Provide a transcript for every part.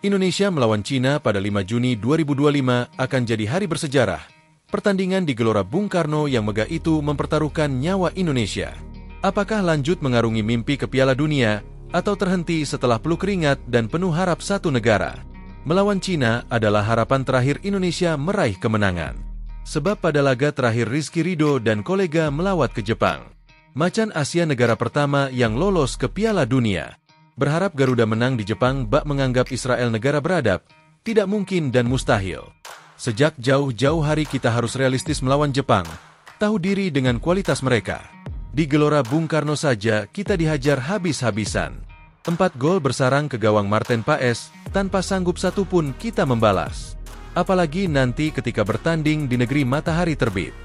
Indonesia melawan Cina pada 5 Juni 2025 akan jadi hari bersejarah. Pertandingan di Gelora Bung Karno yang megah itu mempertaruhkan nyawa Indonesia. Apakah lanjut mengarungi mimpi ke Piala Dunia, atau terhenti setelah peluk keringat dan penuh harap satu negara? Melawan Cina adalah harapan terakhir Indonesia meraih kemenangan. Sebab pada laga terakhir Rizky Ridho dan kolega melawat ke Jepang. Macan Asia negara pertama yang lolos ke Piala Dunia. Berharap Garuda menang di Jepang bak menganggap Israel negara beradab, tidak mungkin dan mustahil. Sejak jauh-jauh hari kita harus realistis melawan Jepang, tahu diri dengan kualitas mereka. Di Gelora Bung Karno saja kita dihajar habis-habisan. 4 gol bersarang ke gawang Marten Paes, tanpa sanggup satupun kita membalas. Apalagi nanti ketika bertanding di negeri matahari terbit.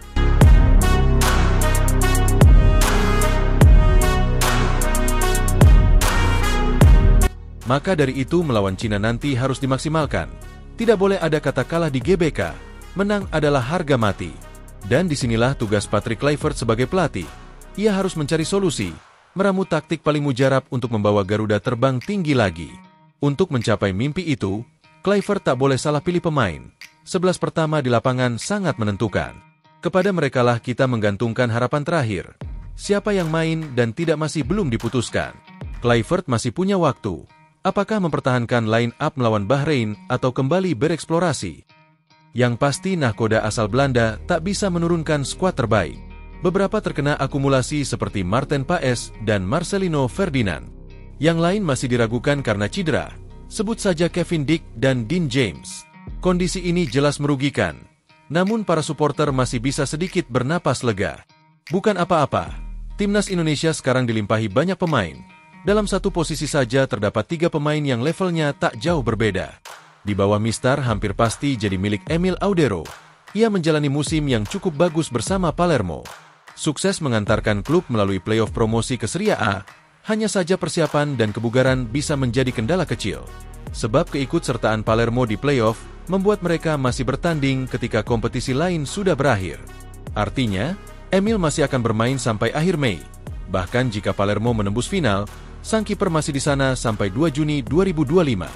Maka dari itu melawan Cina nanti harus dimaksimalkan. Tidak boleh ada kata kalah di GBK, menang adalah harga mati. Dan disinilah tugas Patrick Kluivert sebagai pelatih. Ia harus mencari solusi, meramu taktik paling mujarab untuk membawa Garuda terbang tinggi lagi. Untuk mencapai mimpi itu, Kluivert tak boleh salah pilih pemain. 11 pertama di lapangan sangat menentukan. Kepada merekalah kita menggantungkan harapan terakhir. Siapa yang main dan tidak masih belum diputuskan. Kluivert masih punya waktu. Apakah mempertahankan line up melawan Bahrain atau kembali bereksplorasi? Yang pasti nahkoda asal Belanda tak bisa menurunkan skuad terbaik. Beberapa terkena akumulasi seperti Marten Paes dan Marcelino Ferdinand. Yang lain masih diragukan karena cedera. Sebut saja Kevin Dick dan Dean James. Kondisi ini jelas merugikan. Namun para supporter masih bisa sedikit bernapas lega. Bukan apa-apa, timnas Indonesia sekarang dilimpahi banyak pemain. Dalam satu posisi saja terdapat 3 pemain yang levelnya tak jauh berbeda. Di bawah Mistar hampir pasti jadi milik Emil Audero. Ia menjalani musim yang cukup bagus bersama Palermo. Sukses mengantarkan klub melalui playoff promosi ke Serie A, hanya saja persiapan dan kebugaran bisa menjadi kendala kecil. Sebab keikutsertaan Palermo di playoff membuat mereka masih bertanding ketika kompetisi lain sudah berakhir. Artinya, Emil masih akan bermain sampai akhir Mei. Bahkan jika Palermo menembus final, sang kiper masih di sana sampai 2 Juni 2025.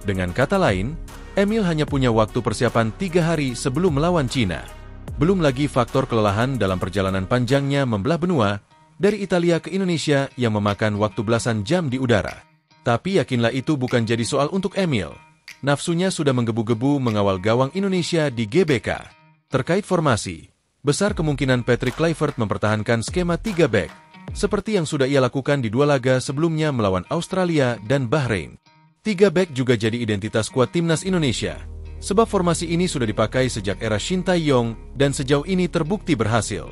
Dengan kata lain, Emil hanya punya waktu persiapan 3 hari sebelum melawan Cina. Belum lagi faktor kelelahan dalam perjalanan panjangnya membelah benua, dari Italia ke Indonesia yang memakan waktu belasan jam di udara. Tapi yakinlah itu bukan jadi soal untuk Emil. Nafsunya sudah menggebu-gebu mengawal gawang Indonesia di GBK. Terkait formasi, besar kemungkinan Patrick Kluivert mempertahankan skema 3 back, seperti yang sudah ia lakukan di 2 laga sebelumnya melawan Australia dan Bahrain. 3 back juga jadi identitas skuad timnas Indonesia, sebab formasi ini sudah dipakai sejak era Shin Tae-yong dan sejauh ini terbukti berhasil.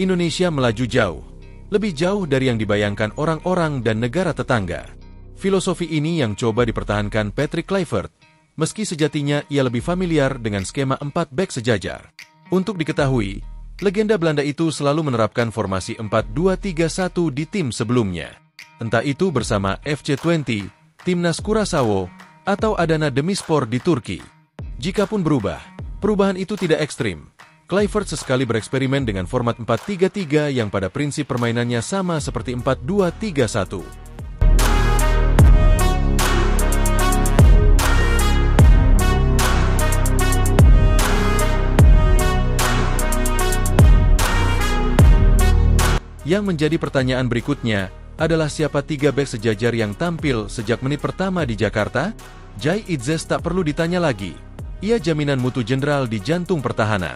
Indonesia melaju jauh, lebih jauh dari yang dibayangkan orang-orang dan negara tetangga. Filosofi ini yang coba dipertahankan Patrick Kluivert, meski sejatinya ia lebih familiar dengan skema 4 back sejajar. Untuk diketahui, legenda Belanda itu selalu menerapkan formasi 4-2-3-1 di tim sebelumnya. Entah itu bersama FC20, Timnas Curaçao, atau Adana Demirspor di Turki. Jikapun berubah, perubahan itu tidak ekstrim. Kluivert sesekali bereksperimen dengan format 4-3-3 yang pada prinsip permainannya sama seperti 4-2-3-1. Yang menjadi pertanyaan berikutnya adalah siapa 3 bek sejajar yang tampil sejak menit pertama di Jakarta? Jai Itzes tak perlu ditanya lagi. Ia jaminan mutu jenderal di jantung pertahanan.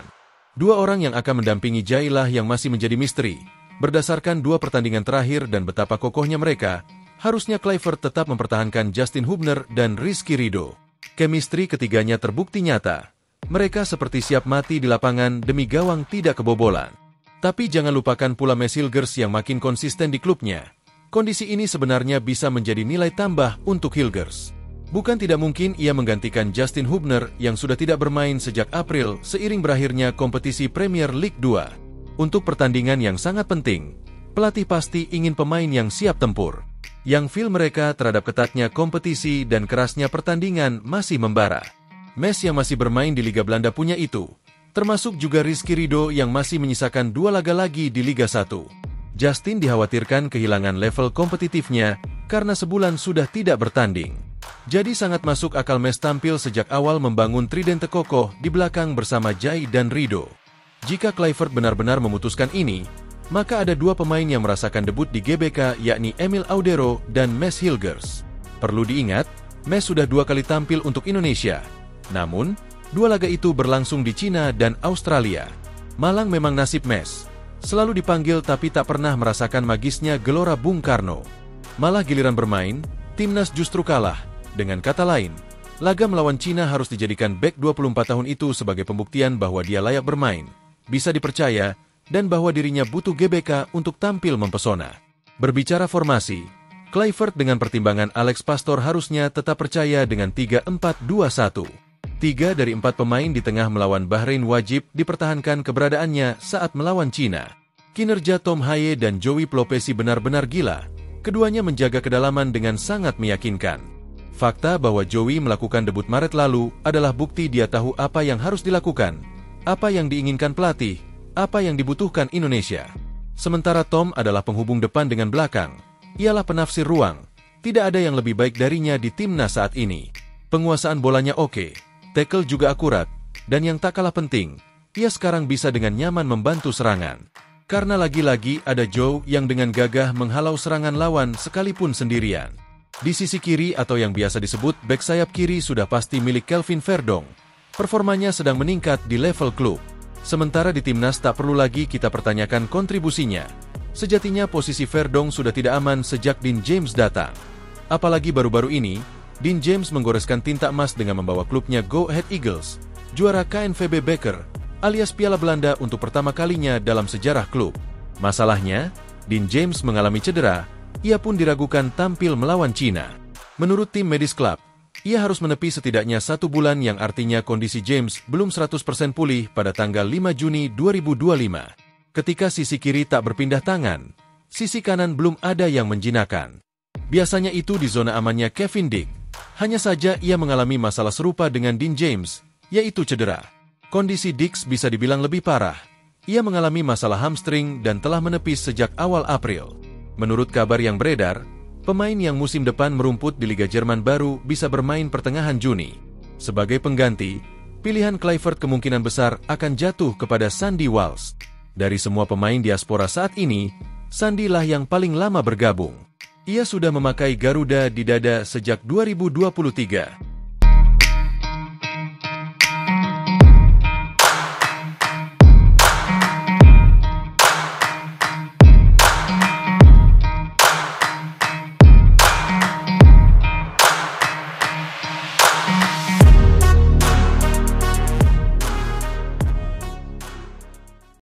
2 orang yang akan mendampingi Jai lah yang masih menjadi misteri. Berdasarkan 2 pertandingan terakhir dan betapa kokohnya mereka, harusnya Kluivert tetap mempertahankan Justin Hubner dan Rizky Ridho. Chemistry ketiganya terbukti nyata. Mereka seperti siap mati di lapangan demi gawang tidak kebobolan. Tapi jangan lupakan pula Mads Hilgers yang makin konsisten di klubnya. Kondisi ini sebenarnya bisa menjadi nilai tambah untuk Hilgers. Bukan tidak mungkin ia menggantikan Justin Hubner yang sudah tidak bermain sejak April seiring berakhirnya kompetisi Premier League 2. Untuk pertandingan yang sangat penting, pelatih pasti ingin pemain yang siap tempur. Yang feel mereka terhadap ketatnya kompetisi dan kerasnya pertandingan masih membara. Mads yang masih bermain di Liga Belanda punya itu. Termasuk juga Rizky Ridho yang masih menyisakan 2 laga lagi di Liga 1. Justin dikhawatirkan kehilangan level kompetitifnya karena sebulan sudah tidak bertanding. Jadi sangat masuk akal Mes tampil sejak awal membangun tridente kokoh di belakang bersama Jai dan Rido. Jika Kluivert benar-benar memutuskan ini, maka ada dua pemain yang merasakan debut di GBK, yakni Emil Audero dan Mes Hilgers. Perlu diingat, Mes sudah 2 kali tampil untuk Indonesia. Namun, 2 laga itu berlangsung di Cina dan Australia. Malang memang nasib Mes. Selalu dipanggil tapi tak pernah merasakan magisnya Gelora Bung Karno. Malah giliran bermain, timnas justru kalah. Dengan kata lain, laga melawan Cina harus dijadikan bek 24 tahun itu sebagai pembuktian bahwa dia layak bermain, bisa dipercaya, dan bahwa dirinya butuh GBK untuk tampil mempesona. Berbicara formasi, Kluivert dengan pertimbangan Alex Pastor harusnya tetap percaya dengan 3-4-2-1. 3 dari 4 pemain di tengah melawan Bahrain wajib dipertahankan keberadaannya saat melawan Cina. Kinerja Tom Haye dan Joey Plopesi benar-benar gila. Keduanya menjaga kedalaman dengan sangat meyakinkan. Fakta bahwa Joey melakukan debut Maret lalu adalah bukti dia tahu apa yang harus dilakukan, apa yang diinginkan pelatih, apa yang dibutuhkan Indonesia. Sementara Tom adalah penghubung depan dengan belakang. Ialah penafsir ruang. Tidak ada yang lebih baik darinya di timnas saat ini. Penguasaan bolanya oke, tackle juga akurat, dan yang tak kalah penting, ia sekarang bisa dengan nyaman membantu serangan. Karena lagi-lagi ada Joe yang dengan gagah menghalau serangan lawan sekalipun sendirian. Di sisi kiri atau yang biasa disebut bek sayap kiri sudah pasti milik Kelvin Verdong. Performanya sedang meningkat di level klub. Sementara di timnas tak perlu lagi kita pertanyakan kontribusinya. Sejatinya posisi Verdong sudah tidak aman sejak Dean James datang. Apalagi baru-baru ini, Dean James menggoreskan tinta emas dengan membawa klubnya Go Ahead Eagles, juara KNVB Beker, alias Piala Belanda untuk pertama kalinya dalam sejarah klub. Masalahnya, Dean James mengalami cedera, ia pun diragukan tampil melawan Cina. Menurut tim medis klub, ia harus menepi setidaknya 1 bulan yang artinya kondisi James belum 100% pulih pada tanggal 5 Juni 2025. Ketika sisi kiri tak berpindah tangan, sisi kanan belum ada yang menjinakkan. Biasanya itu di zona amannya Kevin Dick. Hanya saja ia mengalami masalah serupa dengan Dean James, yaitu cedera. Kondisi Dix bisa dibilang lebih parah. Ia mengalami masalah hamstring dan telah menepis sejak awal April. Menurut kabar yang beredar, pemain yang musim depan merumput di Liga Jerman baru bisa bermain pertengahan Juni. Sebagai pengganti, pilihan Kluivert kemungkinan besar akan jatuh kepada Sandy Walsh. Dari semua pemain diaspora saat ini, Sandy lah yang paling lama bergabung. Ia sudah memakai Garuda di dada sejak 2023.